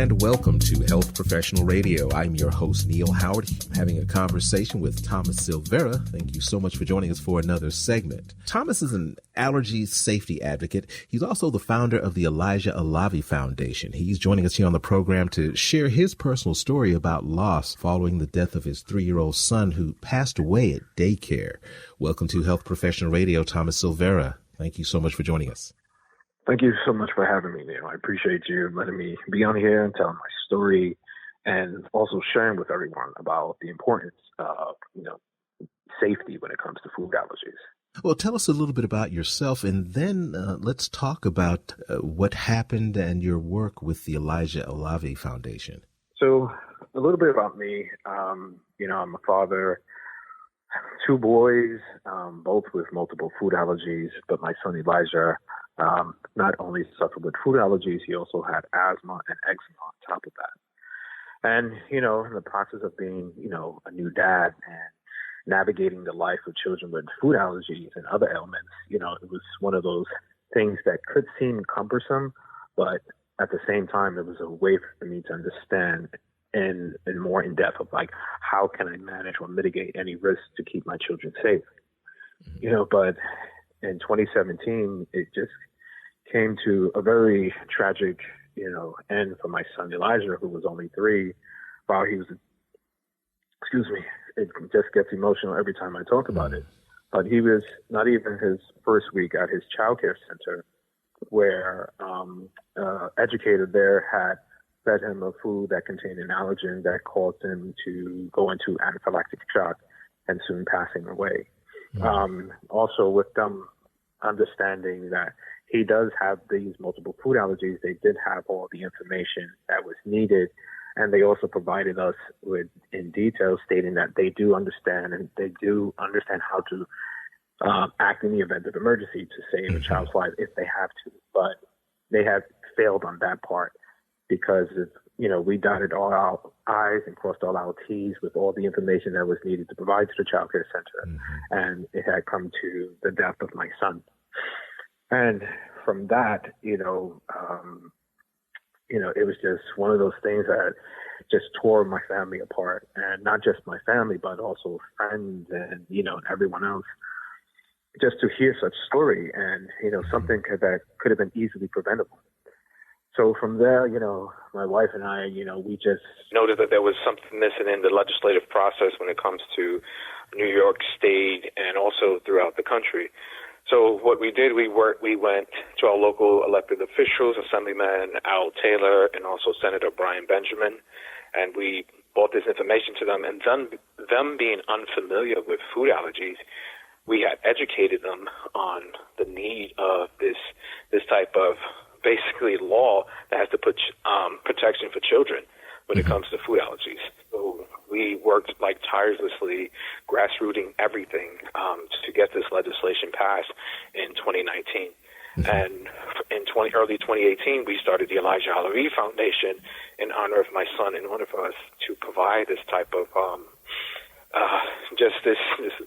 and welcome to Health Professional Radio. I'm your host, Neil Howard. I'm having a conversation with Thomas Silvera. Thank you so much for joining us for another segment. Thomas is an allergy safety advocate. He's also the founder of the Elijah-Alavi Foundation. He's joining us here on the program to share his personal story about loss following the death of his 3-year-old son who passed away at daycare. Welcome to Health Professional Radio, Thomas Silvera. Thank you so much for joining us. Thank you so much for having me, Neil. I appreciate you letting me be on here and telling my story and also sharing with everyone about the importance of, safety when it comes to food allergies. Well, tell us a little bit about yourself, and then let's talk about what happened and your work with the Elijah-Alavi Foundation. So a little bit about me. I'm a father, 2 boys, both with multiple food allergies, but my son Elijah not only suffered with food allergies, he also had asthma and eczema on top of that. And, in the process of being, a new dad and navigating the life of children with food allergies and other ailments, it was one of those things that could seem cumbersome, but at the same time, it was a way for me to understand and more in depth of how can I manage or mitigate any risks to keep my children safe. But in 2017, it just came to a very tragic, end for my son Elijah, who was only 3, while he was, it just gets emotional every time I talk about it. But he was not even his first week at his childcare center, where educator there had fed him a food that contained an allergen that caused him to go into anaphylactic shock and soon passing away. Also with them understanding that he does have these multiple food allergies, they did have all the information that was needed. And they also provided us with in detail stating that they do understand how to act in the event of emergency to save a child's life if they have to. But they have failed on that part because we dotted all our I's and crossed all our T's with all the information that was needed to provide to the child care center. And it had come to the death of my son. And from that, it was just one of those things that just tore my family apart, and not just my family, but also friends and, everyone else. Just to hear such story and, something that could have been easily preventable. So from there, my wife and I, we just noted that there was something missing in the legislative process when it comes to New York State and also throughout the country. So what we did, we went to our local elected officials, Assemblyman Al Taylor and also Senator Brian Benjamin, and we brought this information to them. And them being unfamiliar with food allergies, we had educated them on the need of this type of basically law that has to put protection for children when it comes to food allergies. So we worked tirelessly, grassrooting everything to get this legislation passed in 2019. And in early 2018, we started the Elijah-Alavi Foundation in honor of my son in order for us to provide this type of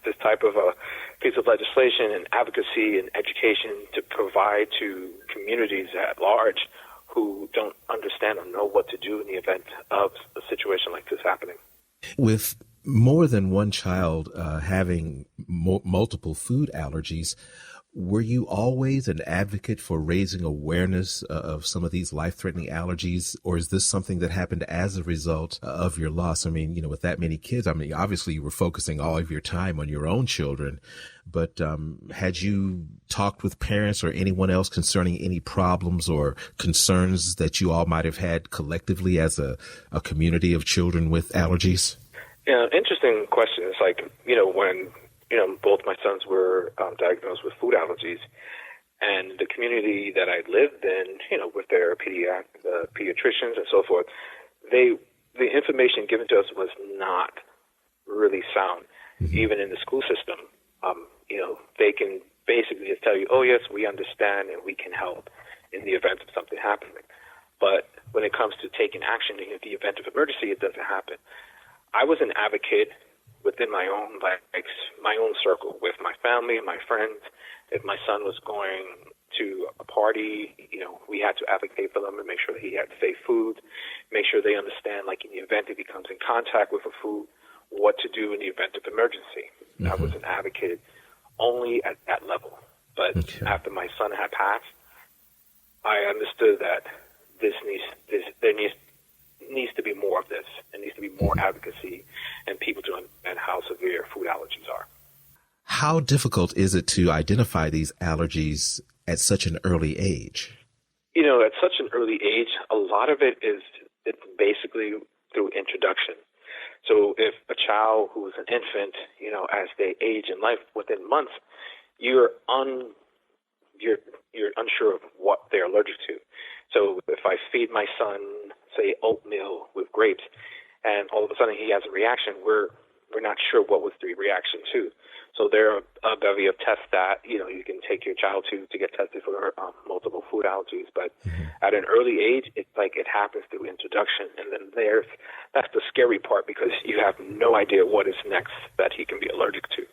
this type of a piece of legislation and advocacy and education to provide to communities at large who don't understand or know what to do in the event of a situation like this happening. With more than one child having multiple food allergies, were you always an advocate for raising awareness of some of these life-threatening allergies, or is this something that happened as a result of your loss? I mean, with that many kids, obviously you were focusing all of your time on your own children, but had you talked with parents or anyone else concerning any problems or concerns that you all might have had collectively as a community of children with allergies? Yeah, interesting question. It's when both my sons were diagnosed with food allergies, and the community that I lived in, with their pediatricians and so forth, the information given to us was not really sound. Even in the school system, they can basically just tell you, oh yes, we understand and we can help in the event of something happening. But when it comes to taking action in the event of emergency, it doesn't happen. I was an advocate within my own circle, with my family and my friends. If my son was going to a party, we had to advocate for them and make sure that he had safe food, make sure they understand, like in the event if he comes in contact with a food, what to do in the event of emergency. Mm-hmm. I was an advocate only at that level. But after my son had passed, I understood that there needs to be more of this. There needs to be more advocacy and people to understand how severe food allergies are. How difficult is it to identify these allergies at such an early age? At such an early age, a lot of it's basically through introduction. So if a child who is an infant, as they age in life, within months, you're unsure of what they're allergic to. So if I feed my son, say, oatmeal with grapes, and all of a sudden he has a reaction, we're not sure what was the reaction to. So there are a bevy of tests that, you can take your child to get tested for multiple food allergies. But at an early age, it's like it happens through introduction. And then that's the scary part because you have no idea what is next that he can be allergic to.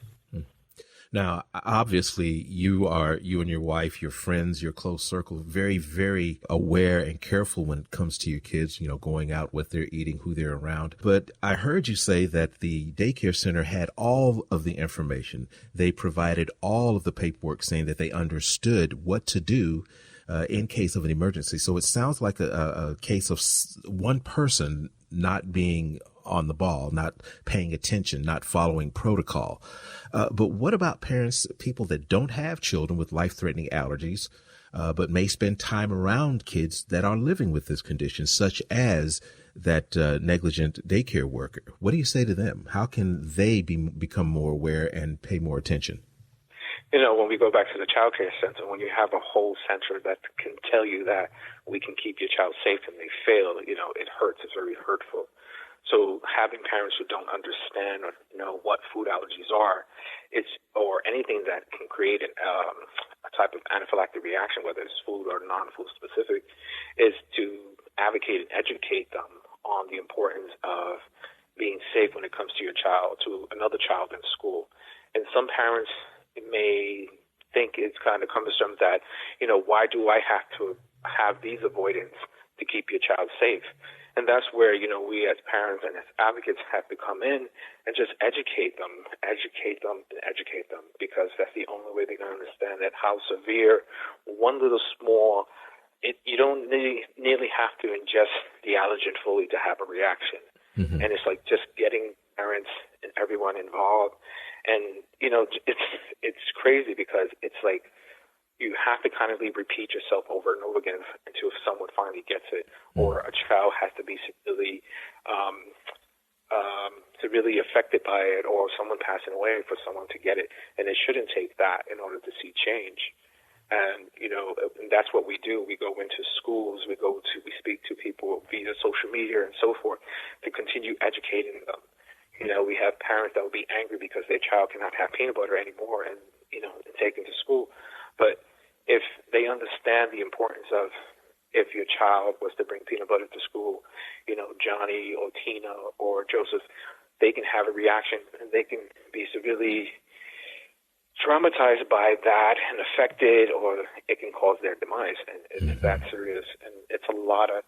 Now, obviously, you and your wife, your friends, your close circle, very, very aware and careful when it comes to your kids, going out, what they're eating, who they're around. But I heard you say that the daycare center had all of the information. They provided all of the paperwork saying that they understood what to do in case of an emergency. So it sounds like a case of one person not being on the ball, not paying attention, not following protocol. But what about parents, people that don't have children with life-threatening allergies, but may spend time around kids that are living with this condition, such as that negligent daycare worker? What do you say to them? How can they become more aware and pay more attention? When we go back to the child care center, when you have a whole center that can tell you that we can keep your child safe and they fail, it hurts. It's very hurtful. So having parents who don't understand or know what food allergies are, or anything that can create a type of anaphylactic reaction, whether it's food or non-food specific, is to advocate and educate them on the importance of being safe when it comes to your child, to another child in school. And some parents may think it's kind of cumbersome that, why do I have to have these avoidance to keep your child safe? And that's where, we as parents and as advocates have to come in and just educate them, because that's the only way they're going to understand that how severe one little small, you don't nearly have to ingest the allergen fully to have a reaction. Mm-hmm. And it's like just getting parents and everyone involved. And, it's crazy because it's like you have to kind of repeat yourself over and over again until someone finally gets it, or a child has to be severely affected by it, or someone passing away for someone to get it. And it shouldn't take that in order to see change. And, and that's what we do. We go into schools, we speak to people via social media and so forth to continue educating them. We have parents that will be angry because their child cannot have peanut butter anymore and take them to school. But if they understand the importance of, if your child was to bring peanut butter to school, Johnny or Tina or Joseph, they can have a reaction and they can be severely traumatized by that and affected, or it can cause their demise. And it's that serious. And it's a lot of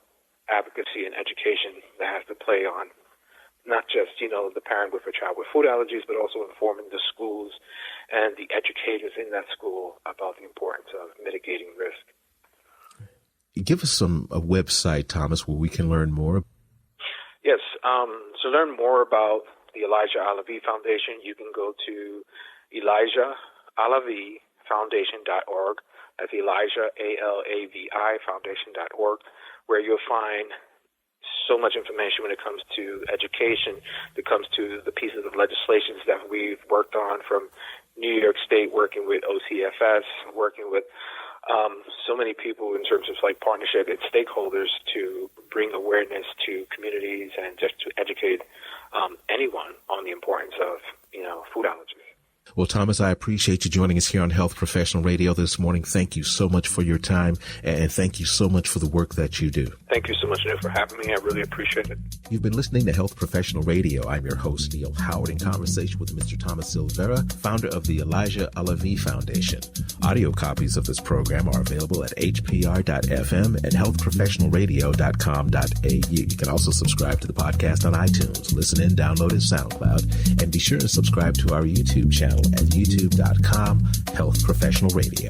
advocacy and education that has to play on not just, the parent with a child with food allergies, but also informing the schools and the educators in that school about the importance of mitigating risk. Give us a website, Thomas, where we can learn more. Yes. To learn more about the Elijah-Alavi Foundation, you can go to Elijah-Alavi Foundation.org. That's Elijah, ALAVI Foundation.org, where you'll find so much information when it comes to education, when it comes to the pieces of legislation that we've worked on from New York State, working with OCFS, working with so many people in terms of partnership and stakeholders to bring awareness to communities and just to educate anyone on the importance of, food allergies. Well, Thomas, I appreciate you joining us here on Health Professional Radio this morning. Thank you so much for your time, and thank you so much for the work that you do. Thank you so much, Neil, for having me. I really appreciate it. You've been listening to Health Professional Radio. I'm your host, Neil Howard, in conversation with Mr. Thomas Silvera, founder of the Elijah-Alavi Foundation. Audio copies of this program are available at hpr.fm and healthprofessionalradio.com.au. You can also subscribe to the podcast on iTunes, listen in, download it, SoundCloud, and be sure to subscribe to our YouTube channel at youtube.com/Health Professional Radio.